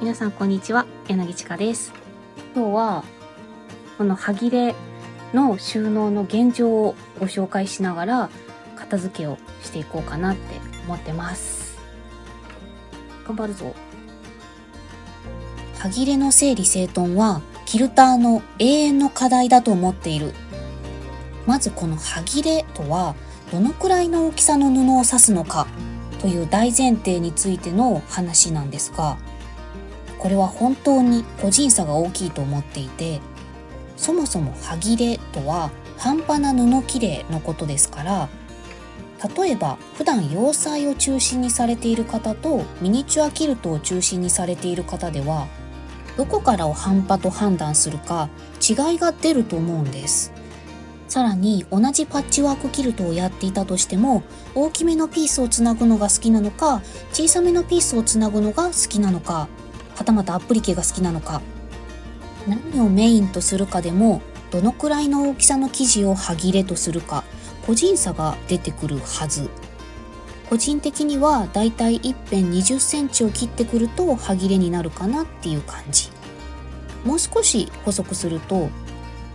皆さんこんにちは、柳千佳です。今日はこのはぎれの収納の現状をご紹介しながら片付けをしていこうかなって思ってます。頑張るぞ。はぎれの整理整頓はキルターの永遠の課題だと思っている。まずこのはぎれとはどのくらいの大きさの布を指すのかという大前提についての話なんですが、これは本当に個人差が大きいと思っていて、そもそもはぎれとは半端な布切れのことですから、例えば普段洋裁を中心にされている方とミニチュアキルトを中心にされている方では、どこからを半端と判断するか違いが出ると思うんです。さらに同じパッチワークキルトをやっていたとしても、大きめのピースをつなぐのが好きなのか、小さめのピースをつなぐのが好きなのか、はたまたアップリケが好きなのか、何をメインとするかでもどのくらいの大きさの生地をはぎれとするか個人差が出てくるはず。個人的にはだいたい一辺20センチを切ってくるとはぎれになるかなっていう感じ。もう少し補足すると、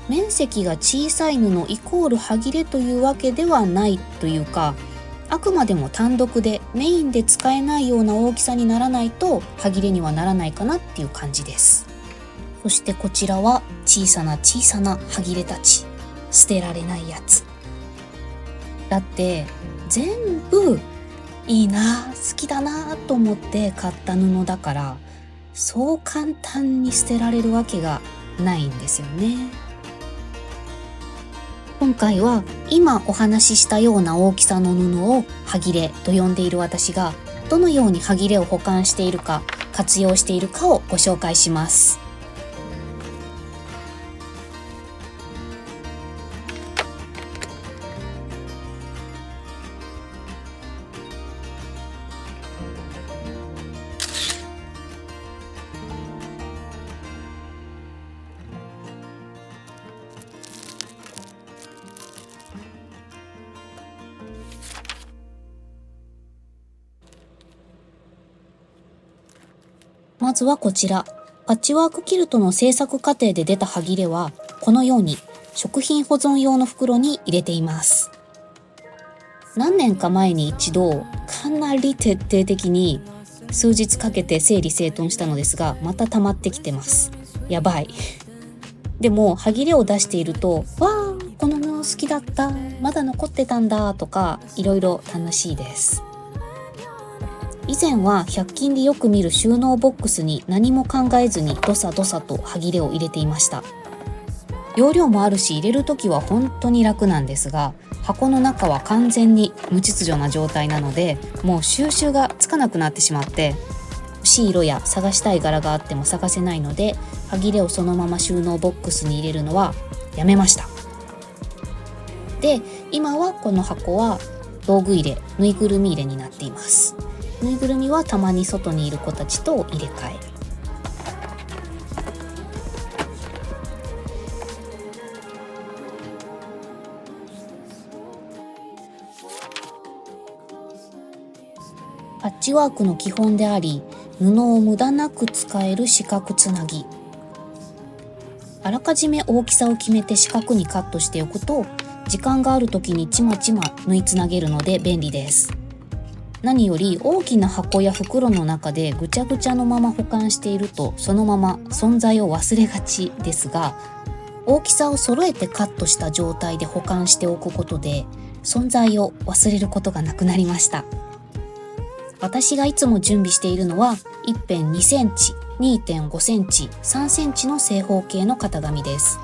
面積が小さい布イコールはぎれというわけではないというか、あくまでも単独でメインで使えないような大きさにならないとはぎれにはならないかなっていう感じです。そしてこちらは小さなはぎれたち、捨てられないやつ。だって全部いいな、好きだなと思って買った布だから、そう簡単に捨てられるわけがないんですよね。今回は今お話ししたような大きさの布をはぎれと呼んでいる私が、どのようにはぎれを保管しているか、活用しているかをご紹介します。まずはこちら、パッチワークキルトの制作過程で出たはぎれは、このように食品保存用の袋に入れています。何年か前に一度、かなり徹底的に数日かけて整理整頓したのですが、また溜まってきてます。やばい。でも、はぎれを出していると、わー、この布好きだった、まだ残ってたんだとか、いろいろ楽しいです。以前は100均でよく見る収納ボックスに何も考えずにドサドサとはぎれを入れていました。容量もあるし入れるときは本当に楽なんですが、箱の中は完全に無秩序な状態なので、もう収集がつかなくなってしまって、欲しい色や探したい柄があっても探せないので、はぎれをそのまま収納ボックスに入れるのはやめました。で、今はこの箱は道具入れ、ぬいぐるみ入れになっています。ぬいぐるみはたまに外にいる子たちと入れ替え。パッチワークの基本であり、布を無駄なく使える四角つなぎ。あらかじめ大きさを決めて四角にカットしておくと、時間がある時にちまちま縫いつなげるので便利です。何より大きな箱や袋の中でぐちゃぐちゃのまま保管していると、そのまま存在を忘れがちですが、大きさを揃えてカットした状態で保管しておくことで、存在を忘れることがなくなりました。私がいつも準備しているのは、一辺2センチ、2.5 センチ、3センチの正方形の型紙です。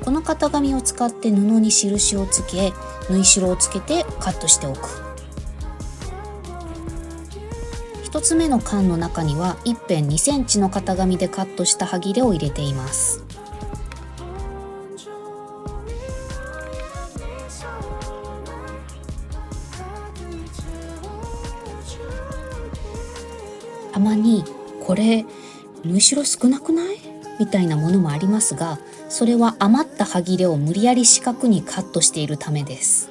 この型紙を使って布に印をつけ、縫い代をつけてカットしておく。一つ目の缶の中には一辺2センチの型紙でカットしたはぎれを入れています。たまにこれ縫い代少なくないみたいなものもありますが、それは余ったはぎれを無理やり四角にカットしているためです。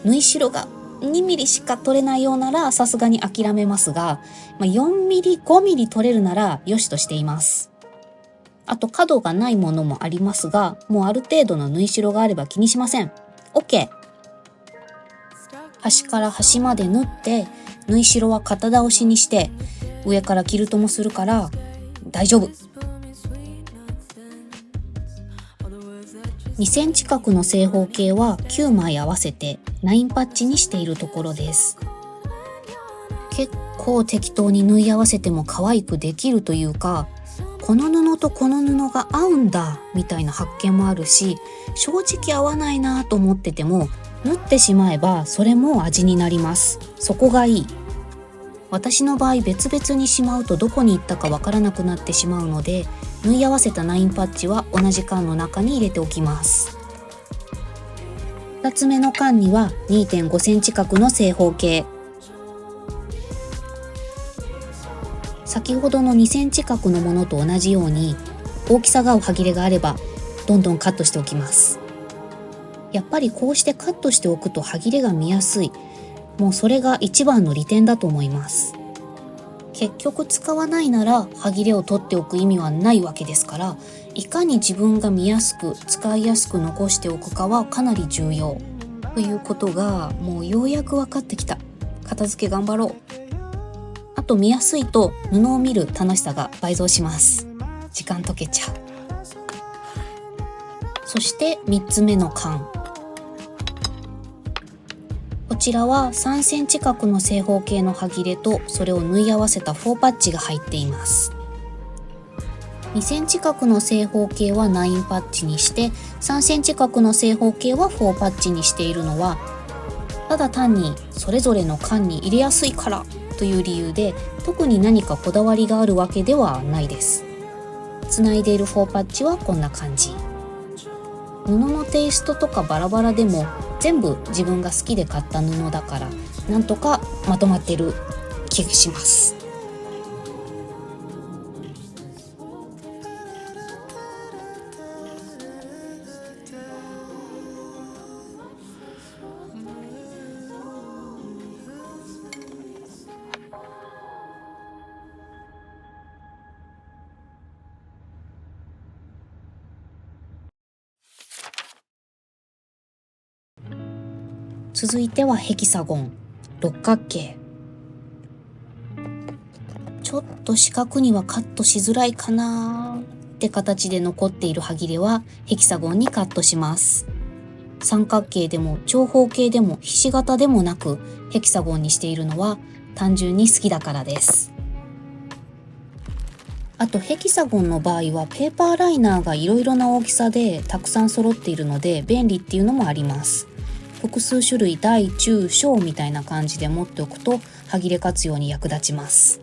縫い代が2ミリしか取れないようならさすがに諦めますが、4ミリ、5ミリ取れるなら良しとしています。あと角がないものもありますが、もうある程度の縫い代があれば気にしません。OK。端から端まで縫って、縫い代は肩倒しにして、上からキルトもするから大丈夫。2センチ角の正方形は9枚合わせて9パッチにしているところです。結構適当に縫い合わせても可愛くできるというか、この布とこの布が合うんだみたいな発見もあるし、正直合わないなと思ってても縫ってしまえばそれも味になります。そこがいい。私の場合別々にしまうとどこに行ったかわからなくなってしまうので、縫い合わせた9パッチは同じ缶の中に入れておきます。2つ目の缶には 2.5 センチ角の正方形、先ほどの2センチ角のものと同じように大きさが合う端切れがあればどんどんカットしておきます。やっぱりこうしてカットしておくと端切れが見やすい。もうそれが一番の利点だと思います。結局使わないなら端切れを取っておく意味はないわけですから、いかに自分が見やすく使いやすく残しておくかはかなり重要ということがもうようやく分かってきた。片付け頑張ろう。あと見やすいと布を見る楽しさが倍増します。時間解けちゃう。そして3つ目の缶、こちらは3センチ角の正方形の端切れとそれを縫い合わせた4パッチが入っています。2センチ角の正方形は9パッチにして、3センチ角の正方形は4パッチにしているのは、ただ単にそれぞれの缶に入れやすいからという理由で、特に何かこだわりがあるわけではないです。つないでいる4パッチはこんな感じ。布のテイストとかバラバラでも全部自分が好きで買った布だから、なんとかまとまってる気がします。続いてはヘキサゴン、六角形。ちょっと四角にはカットしづらいかなって形で残っている端切れはヘキサゴンにカットします。三角形でも長方形でもひし形でもなくヘキサゴンにしているのは単純に好きだからです。あとヘキサゴンの場合はペーパーライナーがいろいろな大きさでたくさん揃っているので便利っていうのもあります。複数種類大中小みたいな感じで持っておくと端切れ活用に役立ちます。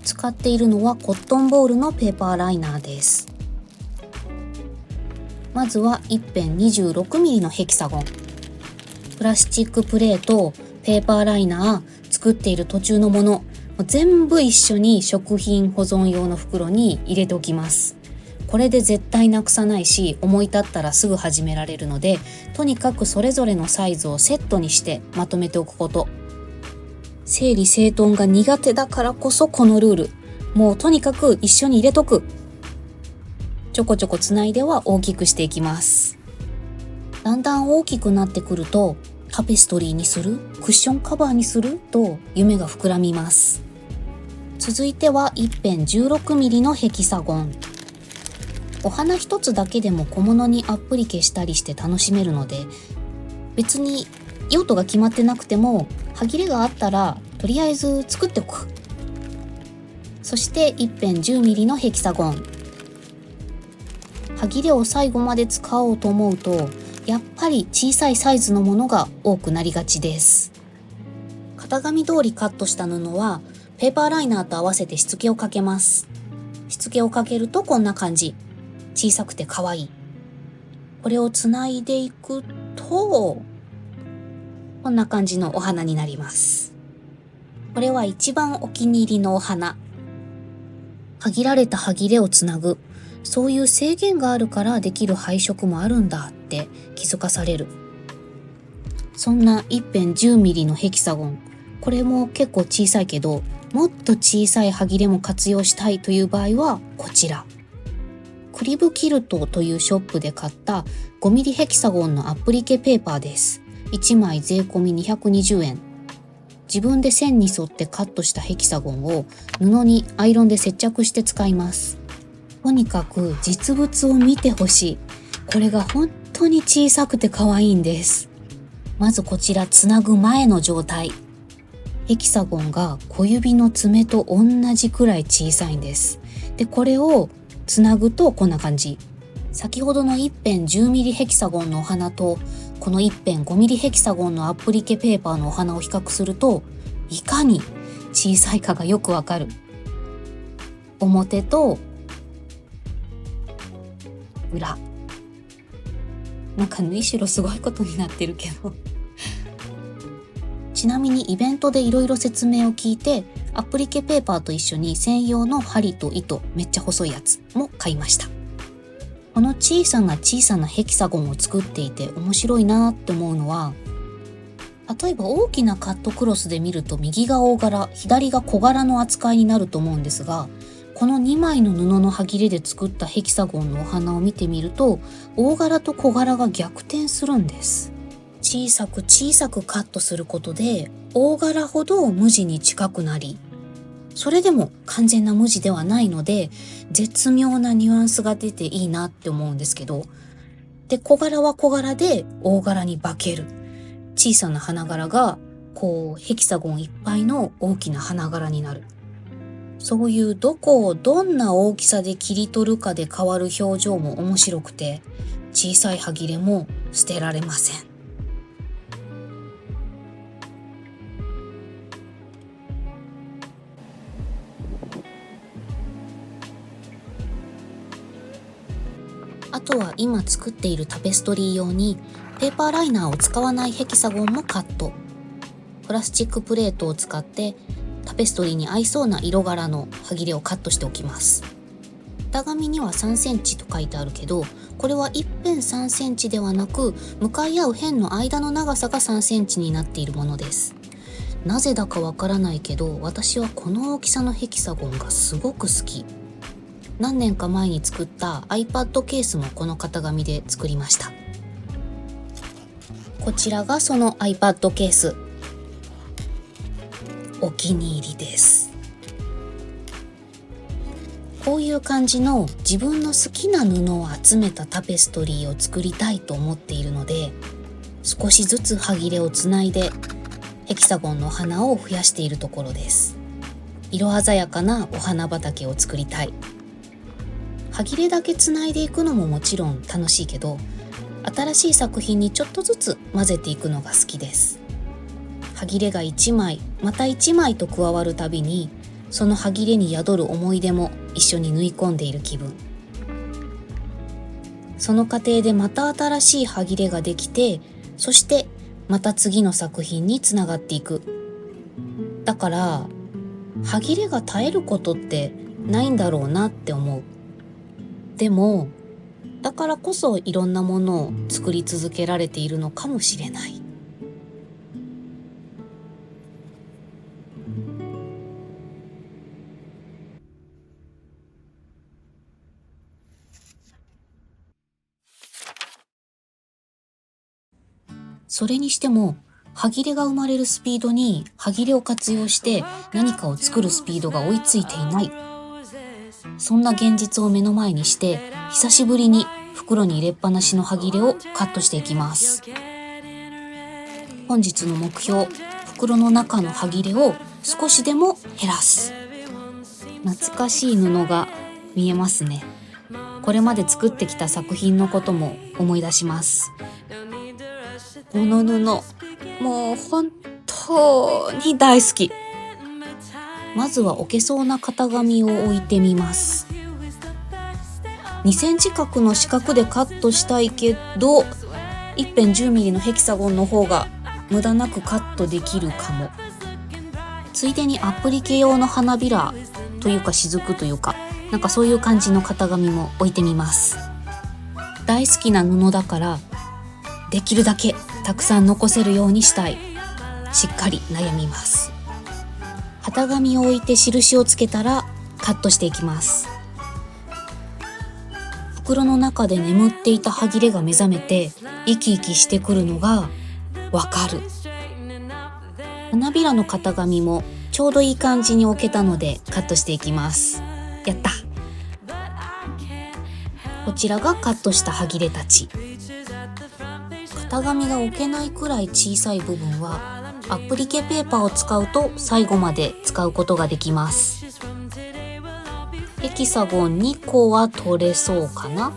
使っているのはコットンボールのペーパーライナーです。まずは一辺 26mm のヘキサゴン、プラスチックプレート、ペーパーライナー、作っている途中のもの全部一緒に食品保存用の袋に入れておきます。これで絶対なくさないし、思い立ったらすぐ始められるので、とにかくそれぞれのサイズをセットにしてまとめておくこと。整理整頓が苦手だからこそこのルール。もうとにかく一緒に入れとく。ちょこちょこつないでは大きくしていきます。だんだん大きくなってくると、タペストリーにする？クッションカバーにする？と夢が膨らみます。続いては一辺 16mm のヘキサゴン。お花一つだけでも小物にアップリケしたりして楽しめるので、別に用途が決まってなくても端切れがあったらとりあえず作っておく。そして一辺 10mm のヘキサゴン。端切れを最後まで使おうと思うとやっぱり小さいサイズのものが多くなりがちです。型紙通りカットした布はペーパーライナーと合わせてしつけをかけます。しつけをかけるとこんな感じ。小さくて可愛い。これをつないでいくとこんな感じのお花になります。これは一番お気に入りのお花。限られた端切れをつなぐ、そういう制限があるからできる配色もあるんだって気づかされる。そんな一辺 10mm のヘキサゴン、これも結構小さいけど、もっと小さい歯切れも活用したいという場合はこちら。クリブキルトというショップで買った 5mm ヘキサゴンのアプリケペーパーです。1枚税込み220円。自分で線に沿ってカットしたヘキサゴンを布にアイロンで接着して使います。とにかく実物を見てほしい。これが本当に小さくて可愛いんです。まずこちらつなぐ前の状態。ヘキサゴンが小指の爪と同じくらい小さいんです。で、これをつなぐとこんな感じ。先ほどの一辺 10mm ヘキサゴンのお花とこの一辺 5mm ヘキサゴンのアプリケペーパーのお花を比較すると、いかに小さいかがよくわかる。表と裏。なんか縫い代すごいことになってるけどちなみにイベントでいろいろ説明を聞いて、アプリケペーパーと一緒に専用の針と糸、めっちゃ細いやつも買いました。この小さなヘキサゴンを作っていて面白いなって思うのは、例えば大きなカットクロスで見ると右が大柄、左が小柄の扱いになると思うんですが、この2枚の布の端切れで作ったヘキサゴンのお花を見てみると、大柄と小柄が逆転するんです。小さくカットすることで、大柄ほど無地に近くなり、それでも完全な無地ではないので、絶妙なニュアンスが出ていいなって思うんですけど、で、小柄は小柄で大柄に化ける。小さな花柄が、ヘキサゴンいっぱいの大きな花柄になる。そういうどこをどんな大きさで切り取るかで変わる表情も面白くて、小さい歯切れも捨てられません。あとは今作っているタペストリー用にペーパーライナーを使わないヘキサゴンもカット。プラスチックプレートを使ってタペストリーに合いそうな色柄の歯切れをカットしておきます。型紙には3センチと書いてあるけど、これは一辺3センチではなく、向かい合う辺の間の長さが3センチになっているものです。なぜだかわからないけど、私はこの大きさのヘキサゴンがすごく好き。何年か前に作った iPad ケースもこの型紙で作りました。こちらがその iPad ケース。お気に入りです。こういう感じの自分の好きな布を集めたタペストリーを作りたいと思っているので、少しずつ歯切れをつないでヘキサゴンの花を増やしているところです。色鮮やかなお花畑を作りたい。歯切れだけつないでいくのももちろん楽しいけど、新しい作品にちょっとずつ混ぜていくのが好きです。歯切れが1枚また1枚と加わるたびに、その歯切れに宿る思い出も一緒に縫い込んでいる気分。その過程でまた新しい歯切れができて、そしてまた次の作品につながっていく。だから歯切れが絶えることってないんだろうなって思う。でもだからこそいろんなものを作り続けられているのかもしれない。それにしても歯切れが生まれるスピードに歯切れを活用して何かを作るスピードが追いついていない。そんな現実を目の前にして久しぶりに袋に入れっぱなしの歯切れをカットしていきます。本日の目標、袋の中の歯切れを少しでも減らす。懐かしい布が見えますね。これまで作ってきた作品のことも思い出します。この布、もう本当に大好き。まずは置けそうな型紙を置いてみます。2センチ角の四角でカットしたいけど、一辺 10mm のヘキサゴンの方が無駄なくカットできるかも。ついでにアプリケ用の花びらというか雫というか、なんかそういう感じの型紙も置いてみます。大好きな布だから、できるだけたくさん残せるようにしたい。しっかり悩みます。型紙を置いて印をつけたらカットしていきます。袋の中で眠っていた歯切れが目覚めて生き生きしてくるのがわかる。花びらの型紙もちょうどいい感じに置けたのでカットしていきます。やった。こちらがカットした歯切れたち。型紙が置けないくらい小さい部分はアプリケペーパーを使うと最後まで使うことができます。ヘキサゴン2個は取れそうかな。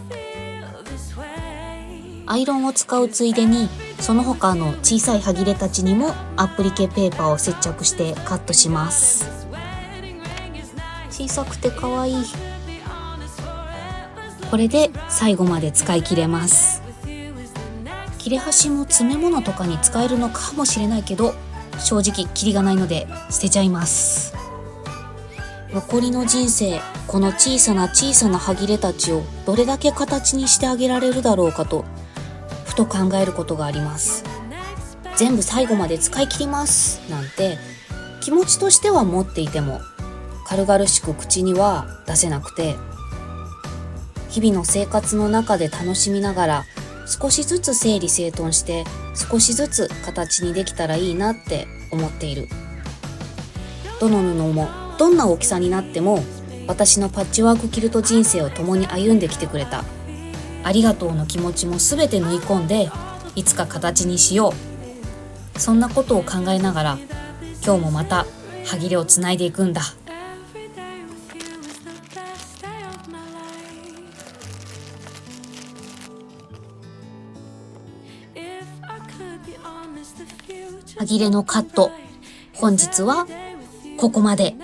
アイロンを使うついでにその他の小さい歯切れたちにもアプリケペーパーを接着してカットします。小さくてかわいい。これで最後まで使い切れます。切れ端も詰め物とかに使えるのかもしれないけど、正直キリがないので捨てちゃいます。残りの人生、この小さな小さな歯切れたちをどれだけ形にしてあげられるだろうかとふと考えることがあります。全部最後まで使い切りますなんて気持ちとしては持っていても軽々しく口には出せなくて、日々の生活の中で楽しみながら少しずつ整理整頓して少しずつ形にできたらいいなって思っている。どの布もどんな大きさになっても私のパッチワークキルト人生を共に歩んできてくれたありがとうの気持ちもすべて縫い込んでいつか形にしよう。そんなことを考えながら今日もまた歯切れをつないでいくんだ。歯切れのカット、本日はここまで。